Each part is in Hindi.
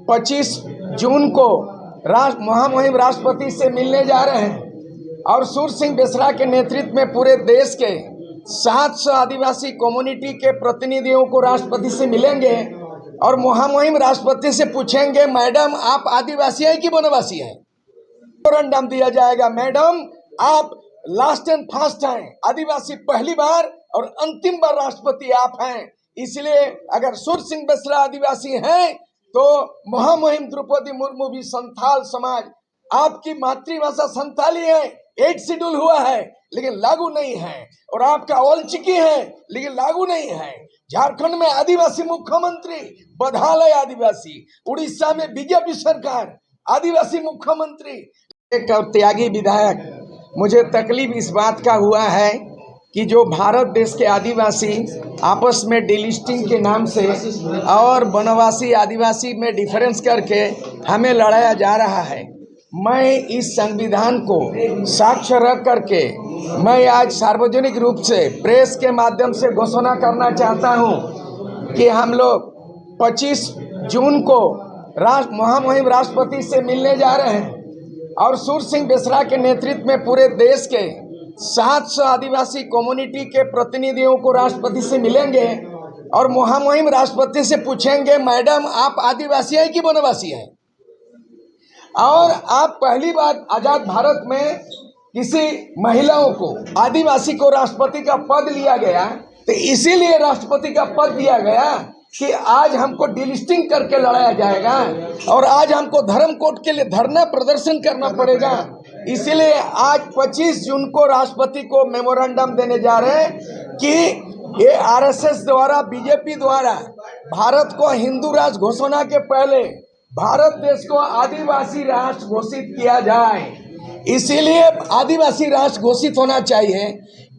25 जून को महामहिम राष्ट्रपति से मिलने जा रहे हैं और सूर्य सिंह बेसरा के नेतृत्व में पूरे देश के 700 आदिवासी कम्युनिटी के प्रतिनिधियों को राष्ट्रपति से मिलेंगे और महामहिम राष्ट्रपति से पूछेंगे, मैडम आप आदिवासी हैं कि वनवासी हैं। मेमोरेंडम दिया जाएगा, मैडम आप लास्ट एंड फास्ट हैं, आदिवासी पहली बार और अंतिम बार राष्ट्रपति आप हैं, इसलिए अगर सूर्य सिंह बेसरा आदिवासी हैं तो महामहिम द्रौपदी मुर्मू भी संथाल समाज, आपकी मातृभाषा संथाली है, 8 शेड्यूल हुआ है लेकिन लागू नहीं है, और आपका औलचिकी है लेकिन लागू नहीं है। झारखंड में आदिवासी मुख्यमंत्री, बधालय आदिवासी, उड़ीसा में बीजेपी सरकार आदिवासी मुख्यमंत्री। एक त्यागी विधायक, मुझे तकलीफ इस बात का हुआ है कि जो भारत देश के आदिवासी आपस में डिलिस्टिंग के नाम से और वनवासी आदिवासी में डिफरेंस करके हमें लड़ाया जा रहा है। मैं इस संविधान को साक्ष्य रख करके मैं आज सार्वजनिक रूप से प्रेस के माध्यम से घोषणा करना चाहता हूं कि हम लोग 25 जून को महामहिम राष्ट्रपति से मिलने जा रहे हैं और सूर्य सिंह बेसरा के नेतृत्व में पूरे देश के 700 आदिवासी कम्युनिटी के प्रतिनिधियों को राष्ट्रपति से मिलेंगे और महामहिम राष्ट्रपति से पूछेंगे, मैडम आप आदिवासी हैं कि वनवासी हैं, और आप पहली बार आजाद भारत में किसी महिलाओं को, आदिवासी को राष्ट्रपति का पद लिया गया, तो इसीलिए राष्ट्रपति का पद दिया गया कि आज हमको डिलिस्टिंग करके लड़ाया जाएगा और आज हमको धर्म कोड के लिए धरना प्रदर्शन करना पड़ेगा। इसीलिए आज 25 जून को राष्ट्रपति को मेमोरेंडम देने जा रहे हैं कि ये आरएसएस द्वारा, बीजेपी द्वारा भारत को हिंदू राष्ट्र घोषणा के पहले भारत देश को आदिवासी राष्ट्र घोषित किया जाए। इसीलिए आदिवासी राष्ट्र घोषित होना चाहिए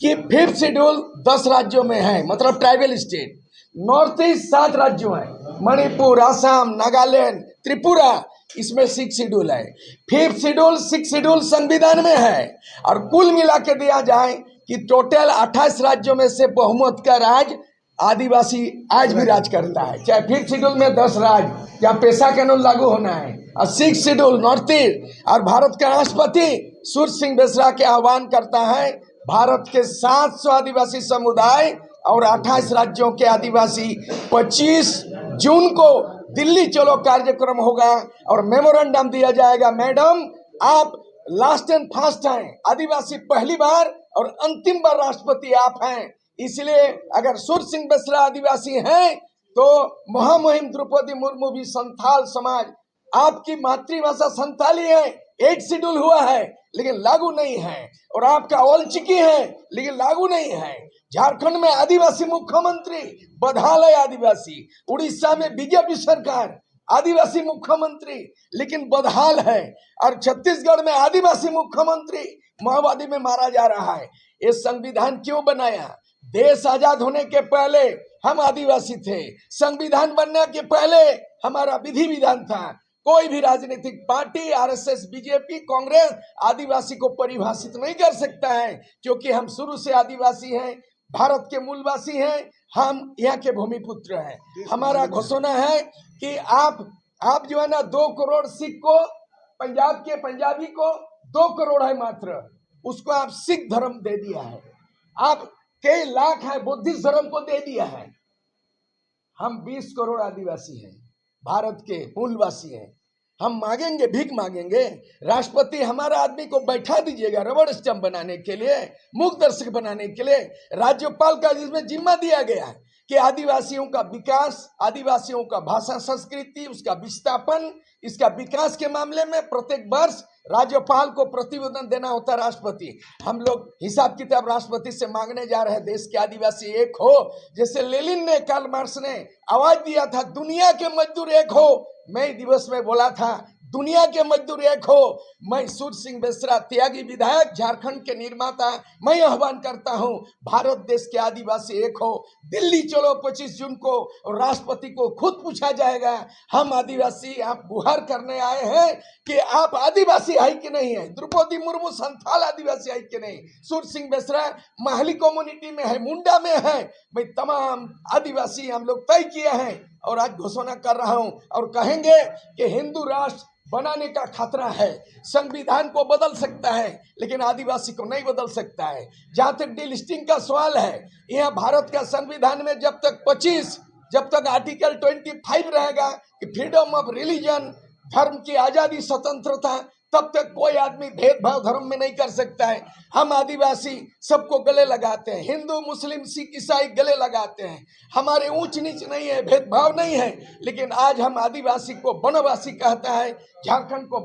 कि 5th शेड्यूल 10 राज्यों में है, मतलब ट्राइबल स्टेट। नॉर्थ ईस्ट 7 राज्यों हैं, मणिपुर, असम, नागालैंड, त्रिपुरा, इसमें 6 शेड्यूल है। 5th शेड्यूल 6 शेड्यूल संविधान में है और कुल मिला के दिया जाए कि टोटल 28 राज्यों में से बहुमत का राज आदिवासी आज भी राज करता है। चाहे 5th शेड्यूल में 10 राज्य या पेशा कानून लागू होना है, और 6 शेड्यूल नॉर्थ ईस्ट। और भारत का राष्ट्रपति सूर्य सिंह बेसरा के आह्वान करता है, भारत के 700 आदिवासी समुदाय और 28 राज्यों के आदिवासी 25 जून को दिल्ली चलो कार्यक्रम होगा और मेमोरेंडम दिया जाएगा, मैडम आप लास्ट एंड फास्ट हैं, आदिवासी पहली बार और अंतिम बार राष्ट्रपति आप हैं, इसलिए अगर सूर्य सिंह बेसरा आदिवासी हैं तो महामहिम द्रौपदी मुर्मू भी संथाल समाज, आपकी मातृभाषा संथाली है, 8 शेड्यूल हुआ है लेकिन लागू नहीं है, और आपका औलचिकी है लेकिन लागू नहीं है। झारखंड में आदिवासी मुख्यमंत्री, बधालय आदिवासी, उड़ीसा में बीजेपी सरकार आदिवासी मुख्यमंत्री लेकिन बदहाल है, और छत्तीसगढ़ में आदिवासी मुख्यमंत्री माओवादी में मारा जा रहा है। ये संविधान क्यों बनाया? देश आजाद होने के पहले हम आदिवासी थे, संविधान बनने के पहले हमारा विधि विधान था। कोई भी राजनीतिक पार्टी, आरएसएस, बीजेपी, कांग्रेस आदिवासी को परिभाषित नहीं कर सकता है, क्योंकि हम शुरू से आदिवासी हैं, भारत के मूलवासी हैं, हम यहाँ के भूमिपुत्र हैं। हमारा घोषणा है कि आप जो है ना 2 करोड़ सिख को, पंजाब के पंजाबी को 2 करोड़ है मात्र, उसको आप सिख धर्म दे दिया है। आप कई लाख है बुद्धिस्ट धर्म को दे दिया है। हम 20 करोड़ आदिवासी हैं, भारत के मूलवासी हैं। हम मांगेंगे, भीख मांगेंगे, राष्ट्रपति हमारा आदमी को बैठा दीजिएगा रबड़ स्टंप बनाने के लिए, मुख दर्शक बनाने के लिए। राज्यपाल का जिसमें जिम्मा दिया गया है कि आदिवासियों का विकास, आदिवासियों का भाषा संस्कृति, उसका विस्थापन, इसका विकास के मामले में प्रत्येक वर्ष राज्यपाल को प्रतिवेदन देना होता है राष्ट्रपति। हम लोग हिसाब किताब राष्ट्रपति से मांगने जा रहे हैं, देश के आदिवासी एक हो, जैसे लेनिन ने, कार्ल मार्क्स ने आवाज दिया था, दुनिया के मजदूर एक हो। मई दिवस में बोला था, दुनिया के मजदूर एक हो। मैं सूर्य सिंह बेसरा, त्यागी विधायक, झारखंड के निर्माता, मैं आह्वान करता हूं, भारत देश के आदिवासी एक हो, दिल्ली चलो 25 जून को, और राष्ट्रपति को खुद पूछा जाएगा, हम आदिवासी आप गुहार करने आए हैं कि आप आदिवासी है कि नहीं है। द्रौपदी मुर्मू संथाल आदिवासी है कि नहीं, सूर्य सिंह बेसरा माहली कम्युनिटी में है, मुंडा में है, मैं तमाम आदिवासी हम लोग तय किए हैं और आज घोषणा कर रहा हूं और कहेंगे कि हिंदू राष्ट्र बनाने का खतरा है। संविधान को बदल सकता है लेकिन आदिवासी को नहीं बदल सकता है। जहां तक डीलिस्टिंग का सवाल है, यह भारत का संविधान में जब तक आर्टिकल 25 रहेगा कि फ्रीडम ऑफ रिलीजन, धर्म की आजादी, स्वतंत्रता, तब तक कोई आदमी भेदभाव धर्म में नहीं कर सकता है। हम आदिवासी सबको गले लगाते हैं, हिंदू मुस्लिम सिख ईसाई गले लगाते हैं। हमारे ऊंच नीच नहीं है, भेदभाव नहीं है। लेकिन आज हम आदिवासी को वनवासी कहता है, झारखंड को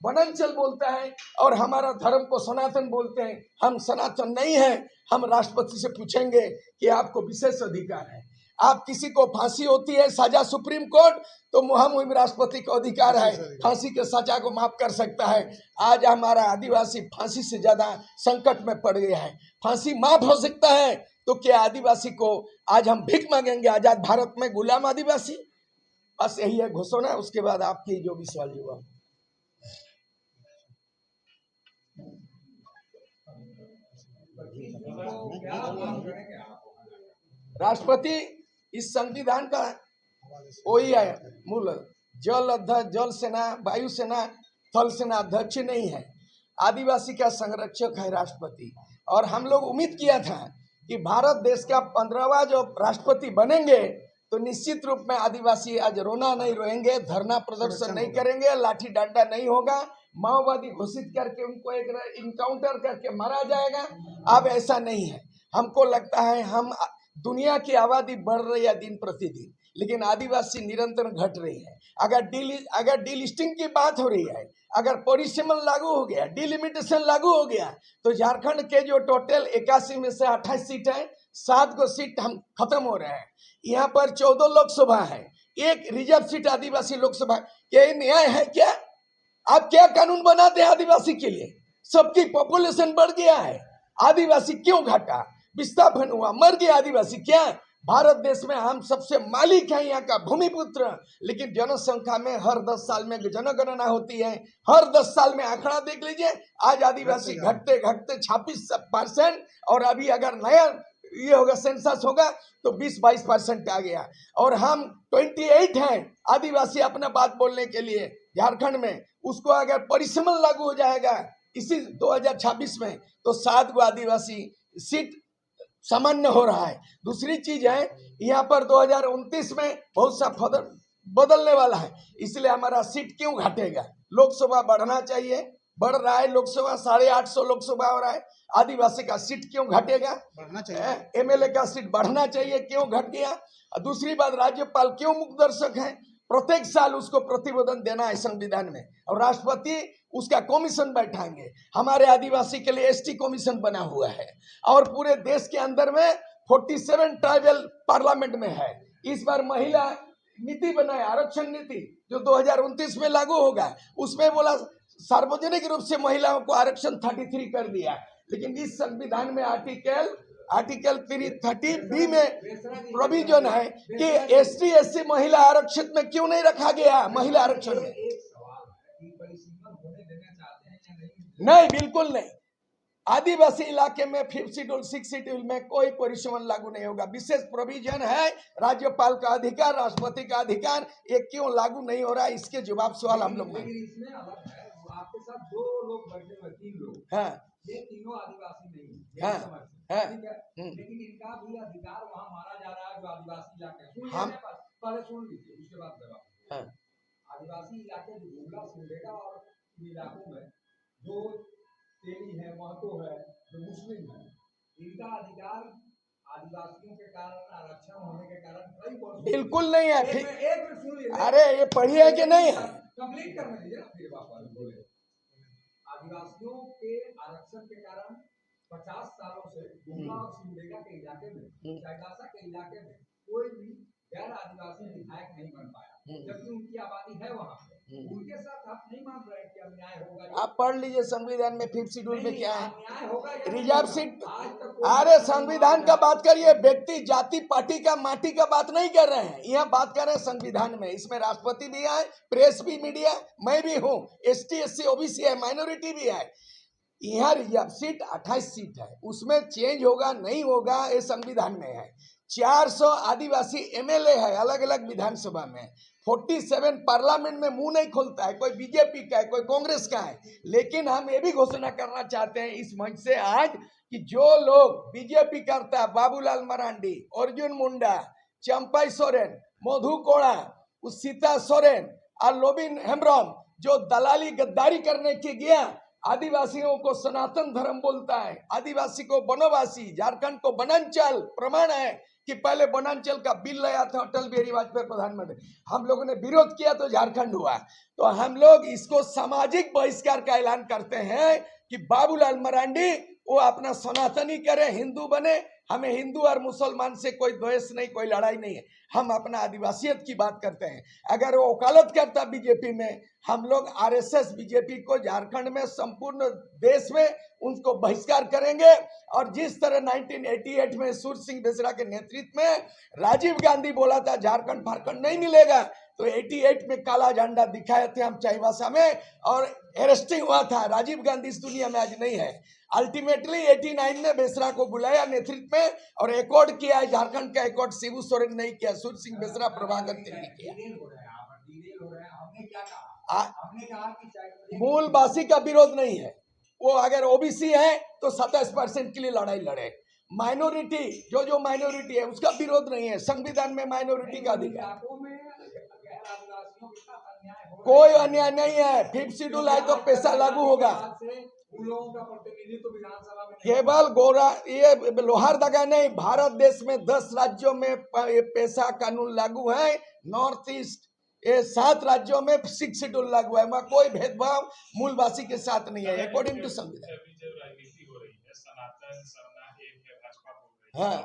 वनांचल बोलता है और हमारा धर्म को सनातन बोलते हैं। हम सनातन नहीं है। हम राष्ट्रपति से पूछेंगे कि आपको विशेष अधिकार है। आप किसी को फांसी होती है सजा सुप्रीम कोर्ट, तो मुहिम राष्ट्रपति को अधिकार है, फांसी के सजा को माफ कर सकता है। आज हमारा आदिवासी फांसी से ज्यादा संकट में पड़ गया है। फांसी माफ हो सकता है तो क्या आदिवासी को आज हम भीख मांगेंगे आजाद भारत में, गुलाम आदिवासी? बस यही है घोषणा। उसके बाद आपकी जो भी सवाल हुआ। राष्ट्रपति इस संविधान का वही है मूल। जल अध्यक्ष, जल सेना, वायु सेना, थल सेना अध्यक्ष नहीं है, आदिवासी का संरक्षक है राष्ट्रपति। और हम लोग उम्मीद किया था कि भारत देश का 15वां जो राष्ट्रपति बनेंगे तो निश्चित रूप में आदिवासी आज रोना नहीं रोएंगे, धरना प्रदर्शन नहीं करेंगे, लाठी डंडा नहीं होगा, माओवादी घोषित करके उनको एक इनकाउंटर करके मारा जाएगा। अब ऐसा नहीं है। हमको लगता है हम दुनिया की आबादी बढ़ रही है दिन प्रतिदिन, लेकिन आदिवासी निरंतर घट रही है। अगर डीलिस्टिंग की बात हो रही है, अगर परिसीमन लागू हो गया, डिलिमिटेशन लागू हो गया, तो झारखंड के जो टोटल 81 में से 28 सीट है, 7 को सीट हम खत्म हो रहे हैं। यहाँ पर 14 लोकसभा है, 1 रिजर्व सीट आदिवासी लोकसभा। क्या न्याय है? क्या आप क्या कानून बनाते हैं आदिवासी के लिए? सबकी पॉपुलेशन बढ़ गया है, आदिवासी क्यों घटा? विस्थापन हुआ, मर गया आदिवासी। क्या भारत देश में हम सबसे मालिक हैं, यहाँ का भूमिपुत्र, लेकिन जनसंख्या में हर 10 साल में जनगणना होती है, हर 10 साल में आंकड़ा देख लीजिए। आज आदिवासी घटते घटते 26% और अभी अगर नया ये होगा सेंसस होगा तो 20-22% आ गया। और हम 28 हैं आदिवासी अपना बात बोलने के लिए झारखंड में। उसको अगर परिसीमन लागू हो जाएगा इसी 2026 में तो 7 को आदिवासी सीट सामान्य हो रहा है। दूसरी चीज है, यहाँ पर 2029 में बहुत सा बदलने वाला है, इसलिए हमारा सीट क्यों घटेगा? लोकसभा बढ़ना चाहिए, बढ़ रहा है लोकसभा, 850 लोकसभा हो रहा है। आदिवासी का सीट क्यों घटेगा? बढ़ना चाहिए। एमएलए का सीट बढ़ना चाहिए, क्यों घट गया? दूसरी बात, राज्यपाल क्यों मुखदर्शक है? प्रत्येक साल उसको प्रतिवेदन देना है संविधान में, और राष्ट्रपति उसका कमीशन बैठाएंगे। हमारे आदिवासी के लिए एसटी कमीशन बना हुआ है, और पूरे देश के अंदर में 47 ट्राइबल पार्लियामेंट में है। इस बार महिला नीति बनाए, आरक्षण नीति जो 2029 में लागू होगा, उसमें बोला सार्वजनिक रूप से महिलाओं को आरक्षण 33 कर दिया। लेकिन इस संविधान में आर्टिकल 330B में प्रोविजन है कि एसटी एससी महिला आरक्षित में क्यों नहीं रखा गया? महिला आरक्षण में नहीं, बिल्कुल नहीं। आदिवासी इलाके में 5th शेड्यूल 6th शेड्यूल में कोई परिसीमन लागू नहीं होगा। विशेष प्रोविजन है, राज्यपाल का अधिकार, राष्ट्रपति का अधिकार, ये क्यों लागू नहीं हो रहा है? इसके जवाब सवाल हम लोग इसमें अलग है। आपके साथ 2 लोग बैठे हुए, 3 लोग, हाँ, ये तीनों आदिवासी नहीं हाँ, हाँ, ठीक है, लेकिन इनका भी अधिकार वहाँ मारा जा रहा है जो आदिवासी इलाके हैं। हम पहले सुन लीजिए, उसके बाद जवाब। हाँ, आदिवासी इलाके जो गुमला, सिमडेगा और इलाकों में जो तेली है, महतो है, जो मुस्लिम है, इनका अधिकार आदिवासियों के कारण, आरक्षण होने के कारण कई वर्ष बिल्कुल नहीं है। एक मिनट सुन लीजिए। अरे ये पढ़िए है कि नहीं है? कंप्लीट करने दीजिए, फिर वापस बोले। आदिवासियों के आरक्षण के कारण 50 सालों से गुमला और सिमडेगा के इलाके में, चाईबासा के इलाके में कोई भी गैर आदिवासी विधायक नहीं बन पाया, जबकि उनकी आबादी है वहाँ पे। उनके साथ आप नहीं मान रहे कि अन्याय होगा? आप पढ़ लीजिए संविधान में 5th शेड्यूल में क्या है, अन्याय होगा, रिजर्व सीट। अरे संविधान का बात करिए, व्यक्ति जाति पार्टी का माटी का बात नहीं कर रहे हैं, यहाँ बात कर रहे हैं संविधान में। इसमें राष्ट्रपति भी है, प्रेस भी, मीडिया, मैं भी हूँ, ST SC OBC है, माइनॉरिटी भी है। यहाँ रिजर्व सीट 28 सीट है, उसमें चेंज होगा नहीं होगा ये संविधान में है। 400 आदिवासी एमएलए है अलग अलग विधानसभा में, 47 पार्लियामेंट में मुंह नहीं खोलता है, कोई बीजेपी का है कोई कांग्रेस का है। लेकिन हम ये भी घोषणा करना चाहते हैं इस मंच से आज कि जो लोग बीजेपी करता है, बाबूलाल मरांडी, अर्जुन मुंडा, चंपाई सोरेन, मधु कोड़ा, सीता सोरेन और लोबिन हेम्ब्रम, जो दलाली गद्दारी करने के गया, आदिवासियों को सनातन धर्म बोलता है, आदिवासी को वनवासी, झारखंड को वनांचल, प्रमाण है कि पहले वनांचल का बिल लाया था अटल बिहारी वाजपेयी प्रधानमंत्री, हम लोगों ने विरोध किया तो झारखंड हुआ। तो हम लोग इसको सामाजिक बहिष्कार का ऐलान करते हैं कि बाबूलाल मरांडी वो अपना सनातनी करे, हिंदू बने। हमें हिंदू और मुसलमान से कोई द्वेष नहीं, कोई लड़ाई नहीं है, हम अपना आदिवासियत की बात करते हैं। अगर वो वकालत करता बीजेपी में, हम लोग आरएसएस बीजेपी को झारखंड में, संपूर्ण देश में उनको बहिष्कार करेंगे। और जिस तरह 1988 में सूर सिंह बेसरा के नेतृत्व में राजीव गांधी बोला था झारखंड फारखंड नहीं मिलेगा, तो 88 में काला झंडा दिखाए थे हम चाईबासा में और अरेस्टिंग हुआ था। राजीव गांधी इस दुनिया में आज नहीं है। अल्टीमेटली 89 में बेसरा को बुलाया नेतृत्व में और एकॉर्ड किया है, झारखंड का एकॉर्ड शिबू सोरेन नहीं किया, सूर सिंह बेसरा, प्रभाकर तिवारी किया। मूलवासी का विरोध नहीं है, वो अगर ओबीसी है तो 27% के लिए लड़ाई लड़े। माइनॉरिटी जो माइनॉरिटी है उसका विरोध नहीं है, संविधान में माइनॉरिटी का अधिकार, कोई अन्याय नहीं है। 5th शेड्यूल है तो पैसा लागू होगा। केवल गोरा ये लोहार दगा नहीं, भारत देश में 10 राज्यों में पैसा कानून लागू है, नॉर्थ ईस्ट ये 7 राज्यों में 6th शेड्यूल लागू है। वहाँ कोई भेदभाव मूलवासी के साथ नहीं है अकॉर्डिंग टू संविधान। हाँ,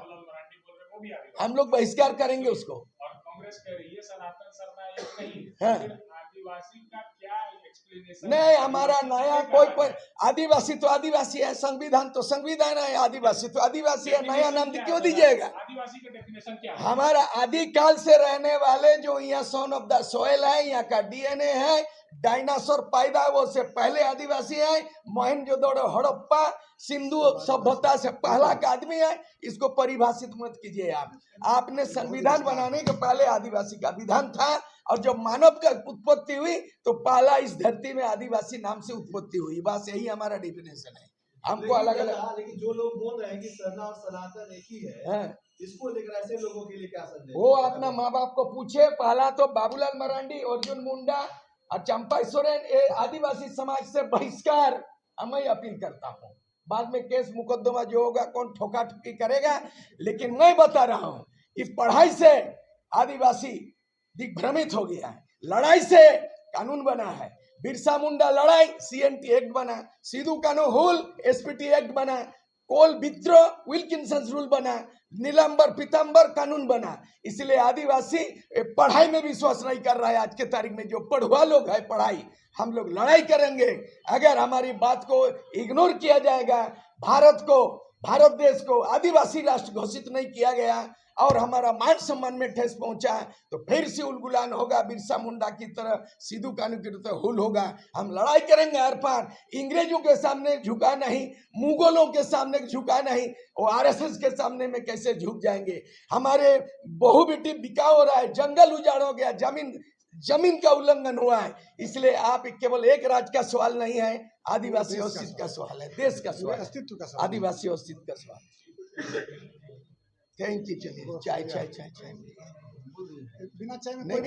हम लोग बहिष्कार करेंगे उसको। और कांग्रेस कह रही है सनातन सरना एक नहीं। हाँ, आदिवासी का क्या एक्सप्लेनेशन? नहीं, हमारा नया कोई आदिवासी तो आदिवासी है, संविधान तो संविधान है, आदिवासी तो आदिवासी है, नया नाम क्यों दीजिएगा? आदिवासी का डेफिनेशन क्या है? हमारा आदिकाल से रहने वाले जो यहाँ सन ऑफ द सोइल है, यहाँ का डीएनए है, डायनासोर पैदा वो से पहले आदिवासी है, मोहनजोदड़ो हड़प्पा सिंधु सभ्यता से पहला का आदमी है। इसको परिभाषित मत कीजिए आप। आपने संविधान बनाने के पहले आदिवासी का विधान था और जब मानव का उत्पत्ति हुई तो पहला इस धरती में आदिवासी नाम से उत्पत्ति हुई। बस यही हमारा डेफिनेशन है। हमको अलग अलग, लेकिन जो लोग बोल रहे हैं कि सरना और सनातन एक ही है, इसको लेकर ऐसे लोगों के लिए क्या संदेश? वो अपना माँ बाप को पूछे। पहला तो बाबूलाल मरांडी, अर्जुन मुंडा और चंपाई सोरेन, ये आदिवासी समाज से बहिष्कार मैं अपील करता हूँ। बाद में केस मुकदमा जो होगा कौन ठोका ठोकी करेगा, लेकिन मैं बता रहा हूँ कि पढ़ाई से आदिवासी दिग्भ्रमित हो गया है, लड़ाई से कानून बना है। बिरसा मुंडा लड़ाई, सीएनटी एक्ट बना, सिद्धू कानू हुल एसपीटी एक्ट बना, कोल विद्रोह विल्किंसन रूल बना, नीलंबर पीताम्बर कानून बना। इसलिए आदिवासी पढ़ाई में विश्वास नहीं कर रहा है। आज के तारीख में जो पढ़ुआ लोग है पढ़ाई, हम लोग लड़ाई करेंगे। अगर हमारी बात को इग्नोर किया जाएगा, भारत देश को आदिवासी राष्ट्र घोषित नहीं किया गया और हमारा मान सम्मान में ठेस पहुंचा तो फिर से उलगुलान होगा, बिरसा मुंडा की तरह, सिद्धू कानू की तरह हुल होगा। हम लड़ाई करेंगे हर पार, इंग्रेजों के सामने झुका नहीं, मुगलों के सामने झुका नहीं, और आरएसएस के सामने में कैसे झुक जाएंगे। हमारे बहु बेटी बिकाव हो रहा है, जंगल उजाड़ हो गया, जमीन का उल्लंघन हुआ है। इसलिए आप केवल एक राज्य का सवाल नहीं है, आदिवासी अस्तित्व का सवाल है, देश का सवाल, अस्तित्व का सवाल, आदिवासी अस्तित्व का सवाल। Thank you. चलिए चाय बिना चाय में नहीं।